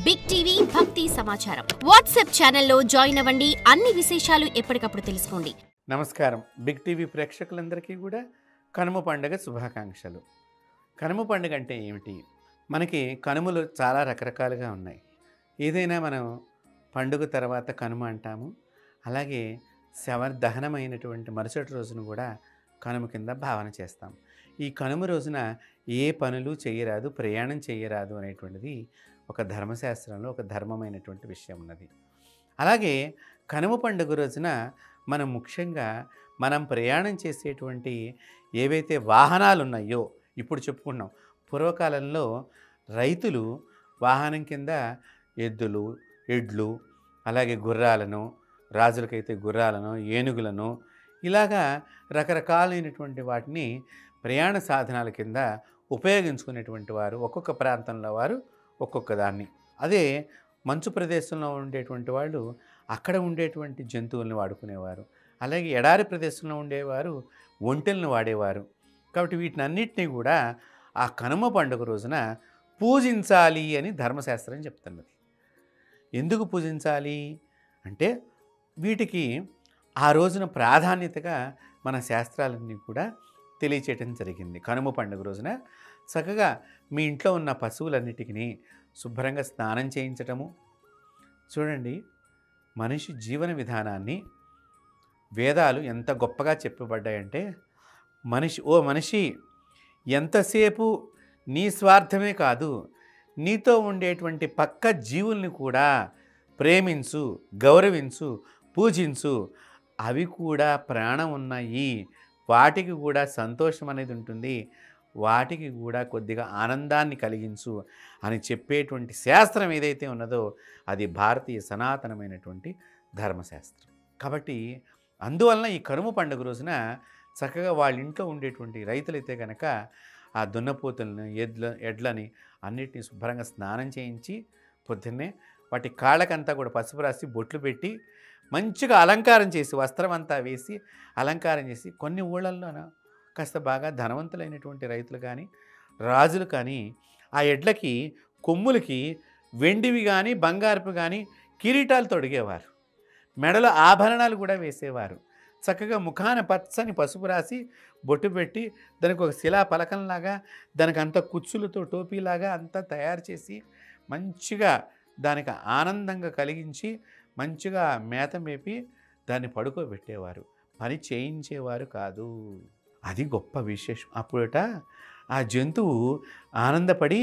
Big TV భక్తి సమాచారం WhatsApp ఛానల్లో జాయిన్ అవ్వండి. అన్ని విశేషాలు ఎప్పటికప్పుడు తెలుసుకోండి. నమస్కారం. బిగ్ టీవీ ప్రేక్షకులందరికీ కూడా కనుమ పండుగ శుభాకాంక్షలు. కనుమ పండుగ అంటే ఏమిటి? మనకి కనుమలు చాలా రకరకాలుగా ఉన్నాయి. ఏదైనా మనం పండుగ తర్వాత కనుమ అంటాము. అలాగే దహనమైనటువంటి మరుసటి రోజును కూడా కనుమ కింద భావన చేస్తాం. ఈ కనుమ రోజున ఏ పనులు చేయరాదు, ప్రయాణం చేయరాదు అనేటువంటిది ఒక ధర్మశాస్త్రంలో ఒక ధర్మమైనటువంటి విషయం ఉన్నది. అలాగే కనుమ పండుగ రోజున మనం ముఖ్యంగా మనం ప్రయాణం చేసేటువంటి ఏవైతే వాహనాలు ఉన్నాయో ఇప్పుడు చెప్పుకున్నాం. పూర్వకాలంలో రైతులు వాహనం కింద ఎడ్లు అలాగే గుర్రాలను, రాజులకైతే గుర్రాలను, ఏనుగులను ఇలాగా రకరకాలైనటువంటి వాటిని ప్రయాణ సాధనాల కింద ఉపయోగించుకునేటువంటి వారు ఒక్కొక్క ప్రాంతంలో వారు ఒక్కొక్క దాన్ని. అదే మంచు ప్రదేశంలో ఉండేటువంటి వాళ్ళు అక్కడ ఉండేటువంటి జంతువుల్ని వాడుకునేవారు. అలాగే ఎడారి ప్రదేశంలో ఉండేవారు ఒంటెలను వాడేవారు. కాబట్టి వీటినన్నిటినీ కూడా ఆ కనుమ పండుగ రోజున పూజించాలి అని ధర్మశాస్త్రం చెప్తున్నది. ఎందుకు పూజించాలి అంటే వీటికి ఆ రోజున ప్రాధాన్యతగా మన శాస్త్రాలన్నీ కూడా తెలియచేయటం జరిగింది. కనుమ పండుగ రోజున చక్కగా మీ ఇంట్లో ఉన్న పశువులన్నిటికీ శుభ్రంగా స్నానం చేయించటము. చూడండి, మనిషి జీవన విధానాన్ని వేదాలు ఎంత గొప్పగా చెప్పబడ్డాయంటే, మనిషి ఎంతసేపు నీ స్వార్థమే కాదు, నీతో ఉండేటువంటి పక్క జీవుల్ని కూడా ప్రేమించు, గౌరవించు, పూజించు. అవి కూడా ప్రాణం ఉన్నాయి, వాటికి కూడా సంతోషం అనేది ఉంటుంది, వాటికి కూడా కొద్దిగా ఆనందాన్ని కలిగించు అని చెప్పేటువంటి శాస్త్రం ఏదైతే ఉన్నదో అది భారతీయ సనాతనమైనటువంటి ధర్మశాస్త్రం. కాబట్టి అందువలన ఈ కనుమ పండుగ రోజున చక్కగా వాళ్ళ ఇంట్లో ఉండేటువంటి రైతులైతే కనుక ఆ దున్నపోతులను, ఎడ్లని అన్నిటినీ శుభ్రంగా స్నానం చేయించి పొద్దున్నే వాటి కాళ్ళకంతా కూడా పసుపు రాసి బొట్లు పెట్టి మంచిగా అలంకారం చేసి వస్త్రం అంతా వేసి అలంకారం చేసి, కొన్ని ఊళ్ళల్లోన కాస్త బాగా ధనవంతులైనటువంటి రైతులు కానీ రాజులు కానీ ఆ ఎడ్లకి కొమ్ములకి వెండివి కానీ బంగారపు కానీ కిరీటాలు తొడిగేవారు. మెడలో ఆభరణాలు కూడా వేసేవారు. చక్కగా ముఖాన పచ్చని పసుపు రాసి బొట్టు పెట్టి దానికి ఒక శిలా పలకంలాగా దానికి అంత కుచ్చులతో టోపీలాగా అంతా తయారు చేసి మంచిగా దానికి ఆనందంగా కలిగించి మంచిగా మేత మేపి దాన్ని పడుకోబెట్టేవారు. పని చేయించేవారు కాదు. అది గొప్ప విశేషం. అప్పుడట ఆ జంతువు ఆనందపడి,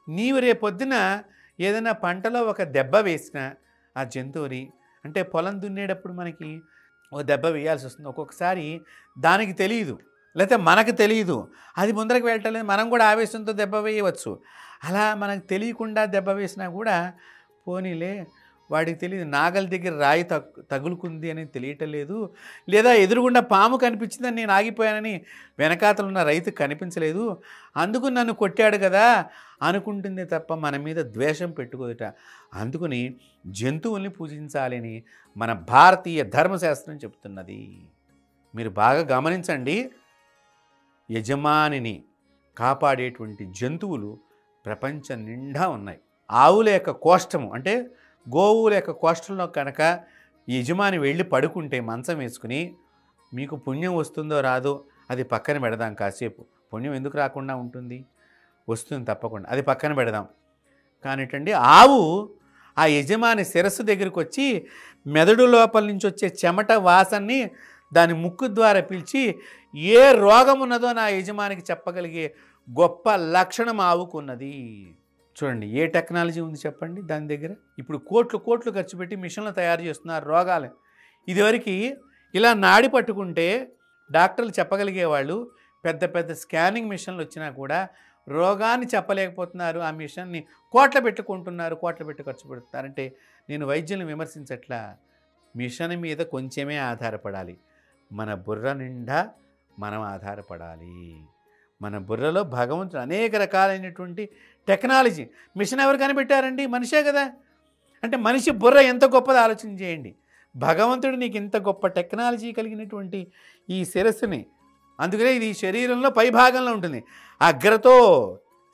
నీవు రేపొద్దున ఏదైనా పంటలో ఒక దెబ్బ వేసిన ఆ జంతువుని, అంటే పొలం దున్నేటప్పుడు మనకి ఒక దెబ్బ వేయాల్సి వస్తుంది. ఒక్కొక్కసారి దానికి తెలియదు, లేకపోతే మనకు తెలియదు, అది ముందరకు వెళ్ళటలేదు, మనం కూడా ఆవేశంతో దెబ్బ వేయవచ్చు. అలా మనకు తెలియకుండా దెబ్బ వేసినా కూడా పోనీలే, వాడికి తెలియదు, నాగలి దగ్గర రాయి తగులుకుంది అని తెలియటం లేదు, లేదా ఎదురుగుండా పాము కనిపించిందని నేను ఆగిపోయానని వెనకాతలు ఉన్న రైతు కనిపించలేదు, అందుకు నన్ను కొట్టాడు కదా అనుకుంటుంది తప్ప మన మీద ద్వేషం పెట్టుకోదట. అందుకని జంతువుల్ని పూజించాలని మన భారతీయ ధర్మశాస్త్రం చెప్తున్నది. మీరు బాగా గమనించండి, యజమానిని కాపాడేటువంటి జంతువులు ప్రపంచం నిండా ఉన్నాయి. ఆవుల యొక్క కోష్టము అంటే గోవుల యొక్క కోష్టంలో కనుక యజమాని వెళ్ళి పడుకుంటే మంచం వేసుకుని, మీకు పుణ్యం వస్తుందో రాదో అది పక్కన పెడదాం, కాసేపు పుణ్యం ఎందుకు రాకుండా ఉంటుంది, వస్తుంది తప్పకుండా, అది పక్కన పెడదాం. కానిటండి ఆవు ఆ యజమాని శిరస్సు దగ్గరికి వచ్చి మెదడు లోపల నుంచి వచ్చే చెమట వాసనని దాని ముక్కు ద్వారా పిలిచి ఏ రోగం ఉన్నదో నా యజమానికి చెప్పగలిగే గొప్ప లక్షణం ఆవుకున్నది. చూడండి, ఏ టెక్నాలజీ ఉంది చెప్పండి దాని దగ్గర. ఇప్పుడు కోట్లు ఖర్చు పెట్టి మిషన్లు తయారు చేస్తున్నారు రోగాలు. ఇదివరకు ఇలా నాడి పట్టుకుంటే డాక్టర్లు చెప్పగలిగేవాళ్ళు, పెద్ద పెద్ద స్కానింగ్ మిషన్లు వచ్చినా కూడా రోగాన్ని చెప్పలేకపోతున్నారు. ఆ మిషన్ని కోట్ల పెట్టుకుంటున్నారు, కోట్ల పెట్టి ఖర్చు పెడుతున్నారంటే నేను వైద్యులను విమర్శించట్లా. మిషన్ మీద కొంచెమే ఆధారపడాలి, మన బుర్ర నిండా మనం ఆధారపడాలి. మన బుర్రలో భగవంతుడు అనేక రకాలైనటువంటి టెక్నాలజీ, మిషన్ ఎవరు కనిపెట్టారండి? మనిషే కదా. అంటే మనిషి బుర్ర ఎంత గొప్పదో ఆలోచన చేయండి. భగవంతుడు నీకు ఇంత గొప్ప టెక్నాలజీ కలిగినటువంటి ఈ శిరస్సుని, అందుకనే ఇది శరీరంలో పై భాగంలో ఉంటుంది, అగ్రతో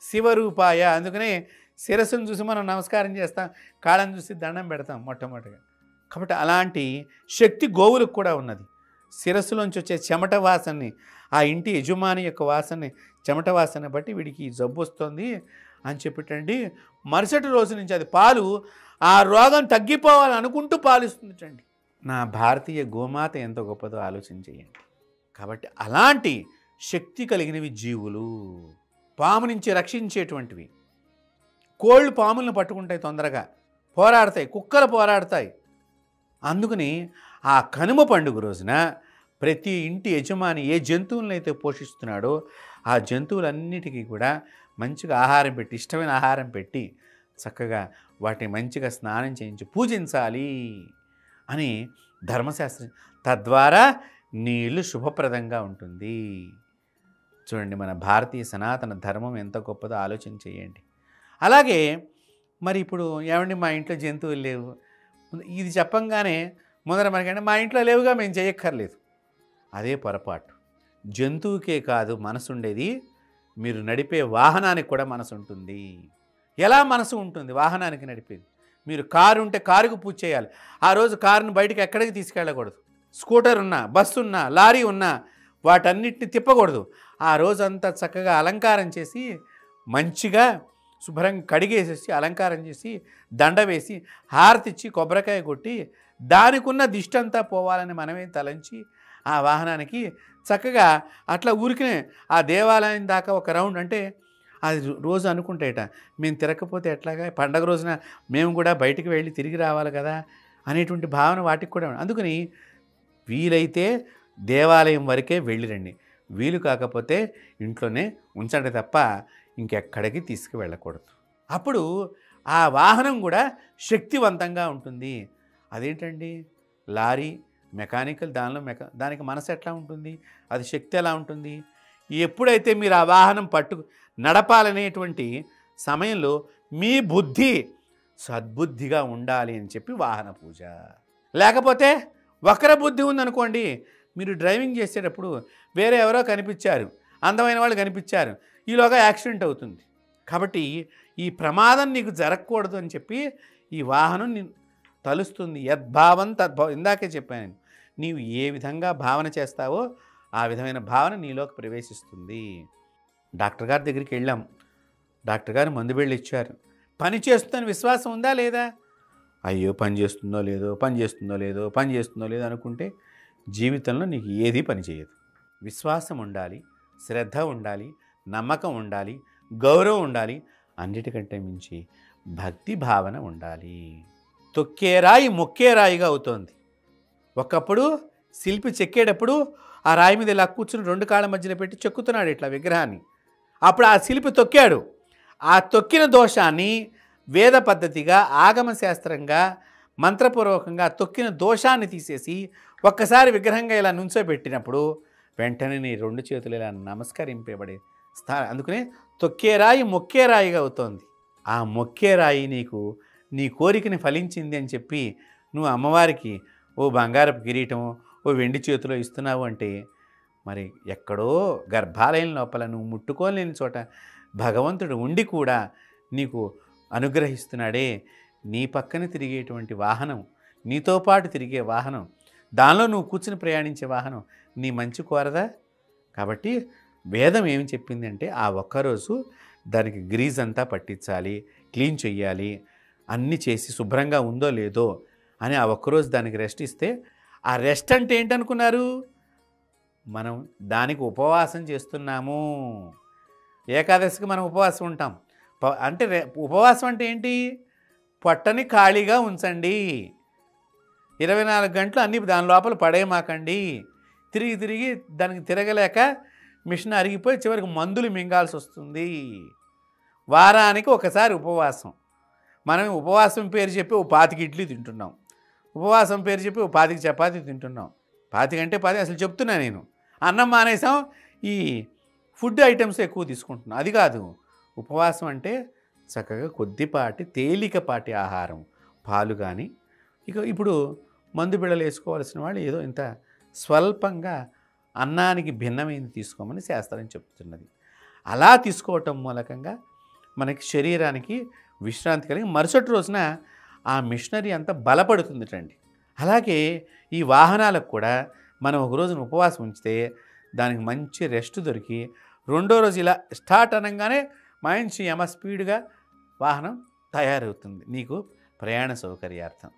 శివరూపాయ, అందుకనే శిరస్సును చూసి మనం నమస్కారం చేస్తాం, కాళ్ళని చూసి దండం పెడతాం మొట్టమొదటిగా. కాబట్టి అలాంటి శక్తి గోవులకు కూడా ఉన్నది. శిరస్సులోంచి వచ్చే చెమట వాసనని, ఆ ఇంటి యజమాని యొక్క వాసనని, చెమట వాసన బట్టి వీడికి ఈ జబ్బు వస్తుంది అని చెప్పిటండి. మరుసటి రోజు నుంచి అది పాలు ఆ రోగం తగ్గిపోవాలనుకుంటూ పాలిస్తుందిటండి. నా భారతీయ గోమాత ఎంత గొప్పదో ఆలోచన చేయండి. కాబట్టి అలాంటి శక్తి కలిగినవి జీవులు, పాము నుంచి రక్షించేటువంటివి. కోళ్ళు పాములను పట్టుకుంటాయి, తొందరగా పోరాడతాయి, కుక్కలు పోరాడతాయి. అందుకని ఆ కనుమ పండుగ రోజున ప్రతి ఇంటి యజమాని ఏ జంతువులను అయితే పోషిస్తున్నాడో ఆ జంతువులన్నిటికీ కూడా మంచిగా ఆహారం పెట్టి, ఇష్టమైన ఆహారం పెట్టి, చక్కగా వాటిని మంచిగా స్నానం చేయించి పూజించాలి అని ధర్మశాస్త్రం. తద్వారా నీ ఇల్లు శుభప్రదంగా ఉంటుంది. చూడండి, మన భారతీయ సనాతన ధర్మం ఎంత గొప్పదో ఆలోచన చేయండి. అలాగే మరి ఇప్పుడు ఏమండి మా ఇంట్లో జంతువులు లేవు, ఇది చెప్పంగానే ముందర మనకంటే మా ఇంట్లో లేవుగా మేము చేయక్కర్లేదు. అదే పొరపాటు. జంతువుకే కాదు మనసు ఉండేది, మీరు నడిపే వాహనానికి కూడా మనసు ఉంటుంది. ఎలా మనసు ఉంటుంది వాహనానికి నడిపేది? మీరు కారు ఉంటే కారుకు పూజ చేయాలి. ఆ రోజు కారును బయటకు ఎక్కడికి తీసుకెళ్ళకూడదు. స్కూటర్ ఉన్నా, బస్సు ఉన్నా, లారీ ఉన్నా వాటన్నిటిని తిప్పకూడదు. ఆ రోజంతా చక్కగా అలంకారం చేసి మంచిగా శుభ్రంగా కడిగేసేసి అలంకారం చేసి దండ వేసి హారతిచ్చి కొబ్బరికాయ కొట్టి దానికున్న దిష్టంతా పోవాలని మనమే తలంచి ఆ వాహనానికి చక్కగా అట్లా ఊరికినే ఆ దేవాలయం దాకా ఒక రౌండ్, అంటే అది రోజు అనుకుంటేట మేము తిరగకపోతే ఎట్లాగా, పండగ రోజున మేము కూడా బయటికి వెళ్ళి తిరిగి రావాలి కదా అనేటువంటి భావన వాటికి కూడా. అందుకని వీలైతే దేవాలయం వరకే వెళ్ళిరండి, వీలు కాకపోతే ఇంట్లోనే ఉంచండి తప్ప ఇంకెక్కడికి తీసుకువెళ్ళకూడదు. అప్పుడు ఆ వాహనం కూడా శక్తివంతంగా ఉంటుంది. అదేంటండి లారీ మెకానికల్, దానికి మనసు ఎట్లా ఉంటుంది, అది శక్తి ఎలా ఉంటుంది? ఎప్పుడైతే మీరు ఆ వాహనం నడపాలనేటువంటి సమయంలో మీ బుద్ధి సద్బుద్ధిగా ఉండాలి అని చెప్పి వాహన పూజ. లేకపోతే వక్ర బుద్ధి ఉందనుకోండి, మీరు డ్రైవింగ్ చేసేటప్పుడు వేరే ఎవరో కనిపించారు, అందమైన వాళ్ళు కనిపించారు, ఈలోగా యాక్సిడెంట్ అవుతుంది. కాబట్టి ఈ ప్రమాదం నీకు జరగకూడదు అని చెప్పి ఈ వాహనం తలుస్తుంది. యద్భావం తద్భావం. ఇందాకే చెప్పాను, నీవు ఏ విధంగా భావన చేస్తావో ఆ విధమైన భావన నీలోకి ప్రవేశిస్తుంది. డాక్టర్ గారి దగ్గరికి వెళ్ళాం, డాక్టర్ గారు మందు బిళ్ళ ఇచ్చారు. పని చేస్తుందని విశ్వాసం ఉందా లేదా? అయ్యో పని చేస్తుందో లేదో అనుకుంటే జీవితంలో నీకు ఏది పని చేయదు. విశ్వాసం ఉండాలి, శ్రద్ధ ఉండాలి, నమ్మకం ఉండాలి, గౌరవం ఉండాలి, అన్నిటికంటే మించి భక్తి భావన ఉండాలి. తొక్కే రాయి మొక్కే రాయిగా అవుతోంది. ఒకప్పుడు శిల్పి చెక్కేటప్పుడు ఆ రాయి మీద ఇలా కూర్చుని రెండు కాళ్ళ మధ్యలో పెట్టి చెక్కుతున్నాడు ఇట్లా విగ్రహాన్ని. అప్పుడు ఆ శిల్పి తొక్కాడు. ఆ తొక్కిన దోషాన్ని వేద పద్ధతిగా, ఆగమ శాస్త్రంగా, మంత్రపూర్వకంగా తొక్కిన దోషాన్ని తీసేసి ఒక్కసారి విగ్రహంగా ఇలా నుంచోబెట్టినప్పుడు వెంటనే నీ రెండు చేతులు ఇలా నమస్కరింపబడే అందుకనే తొక్కే రాయి మొక్కే రాయిగా అవుతోంది. ఆ మొక్కే రాయి నీకు నీ కోరికని ఫలించింది అని చెప్పి నువ్వు అమ్మవారికి ఓ బంగారపు కిరీటం, ఓ వెండి చేతిలో ఇస్తున్నావు అంటే మరి ఎక్కడో గర్భాలయం లోపల నువ్వు ముట్టుకోలేని చోట భగవంతుడు ఉండి కూడా నీకు అనుగ్రహిస్తున్నాడే. నీ పక్కన తిరిగేటువంటి వాహనం, నీతో పాటు తిరిగే వాహనం, దానిలో నువ్వు కూర్చుని ప్రయాణించే వాహనం నీ మంచి కోరదా? కాబట్టి వేదం ఏమి చెప్పింది అంటే ఆ ఒక్కరోజు దానికి గ్రీజ్ అంతా పట్టించాలి, క్లీన్ చెయ్యాలి, అన్నీ చేసి శుభ్రంగా ఉందో లేదో అని ఆ ఒక్కరోజు దానికి రెస్ట్ ఇస్తే, ఆ రెస్ట్ అంటే ఏంటనుకున్నారు? మనం దానికి ఉపవాసం చేస్తున్నాము. ఏకాదశికి మనం ఉపవాసం ఉంటాం. అంటే ఉపవాసం అంటే ఏంటి? పొట్టని ఖాళీగా ఉంచండి, 24 గంటలు అన్నీ దాని లోపల పడేయమాకండి. తిరిగి దానికి తిరగలేక మిషన్ అరిగిపోయి చివరికి మందులు మింగాల్సి వస్తుంది. వారానికి ఒకసారి ఉపవాసం. మనం ఉపవాసం పేరు చెప్పి ఓ 25 ఇడ్లీ తింటున్నాం, ఉపవాసం పేరు చెప్పి ఓ 25 చపాతీ తింటున్నాం. 25 అంటే 10 అసలు చెప్తున్నా నేను. అన్నం మానేసాం, ఈ ఫుడ్ ఐటమ్స్ ఎక్కువ తీసుకుంటున్నాం. అది కాదు ఉపవాసం అంటే. చక్కగా కొద్దిపాటి తేలికపాటి ఆహారం, పాలు కానీ, ఇప్పుడు మందు బిళ్ళలు వేసుకోవాల్సిన వాళ్ళు ఏదో ఇంత స్వల్పంగా అన్నానికి భిన్నమైనది తీసుకోమని శాస్త్రం చెప్తున్నది. అలా తీసుకోవటం మూలకంగా మనకి శరీరానికి విశ్రాంతి కలిగి మరుసటి రోజున ఆ మిషనరీ అంతా బలపడుతుందిటండి. అలాగే ఈ వాహనాలకు కూడా మనం ఒక రోజున ఉపవాసం ఉంచితే దానికి మంచి రెస్ట్ దొరికి రెండో రోజు ఇలా స్టార్ట్ అనగానే మంచి స్పీడ్గా వాహనం తయారవుతుంది నీకు ప్రయాణ సౌకర్యార్థం.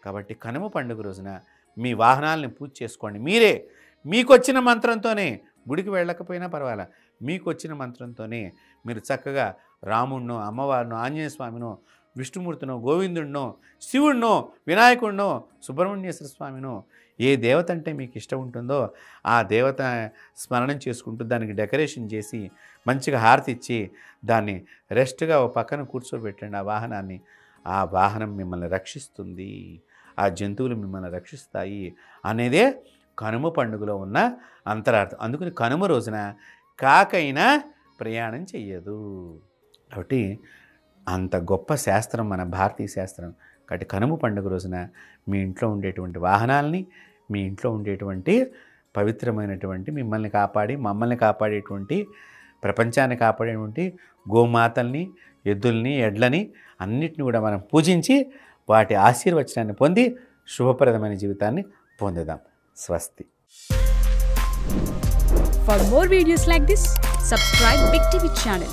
కాబట్టి కనుమ పండుగ రోజున మీ వాహనాలని పూజ చేసుకోండి. మీరే మీకు వచ్చిన మంత్రంతోనే, గుడికి వెళ్ళకపోయినా పర్వాలా, మీకు వచ్చిన మంత్రంతోనే మీరు చక్కగా రాముడినో, అమ్మవారినో, ఆంజనేయ స్వామినో, విష్ణుమూర్తినో, గోవిందుడినో, శివుడినో, వినాయకుడినో, సుబ్రహ్మణ్యేశ్వర స్వామినో, ఏ దేవత అంటే మీకు ఇష్టం ఉంటుందో ఆ దేవత స్మరణం చేసుకుంటూ దానికి డెకరేషన్ చేసి మంచిగా హారతి ఇచ్చి దాన్ని రెస్ట్గా ఓ పక్కన కూర్చోబెట్టండి ఆ వాహనాన్ని. ఆ వాహనం మిమ్మల్ని రక్షిస్తుంది, ఆ జంతువులు మిమ్మల్ని రక్షిస్తాయి అనేదే కనుమ పండుగలో ఉన్న అంతరార్థం. అందుకని కనుమ రోజున కాకైనా ప్రయాణం చెయ్యదు. కాబట్టి అంత గొప్ప శాస్త్రం మన భారతీయ శాస్త్రం. కాబట్టి కనుమ పండుగ రోజున మీ ఇంట్లో ఉండేటువంటి వాహనాలని, మీ ఇంట్లో ఉండేటువంటి పవిత్రమైనటువంటి మిమ్మల్ని కాపాడి మమ్మల్ని కాపాడేటువంటి ప్రపంచాన్ని కాపాడేటువంటి గోమాతల్ని, ఎద్దుల్ని, ఎడ్లని అన్నిటిని కూడా మనం పూజించి వాటి ఆశీర్వచనాన్ని పొంది శుభప్రదమైన జీవితాన్ని పొందుదాం. స్వస్తి. For more videos like this, subscribe Big TV channel.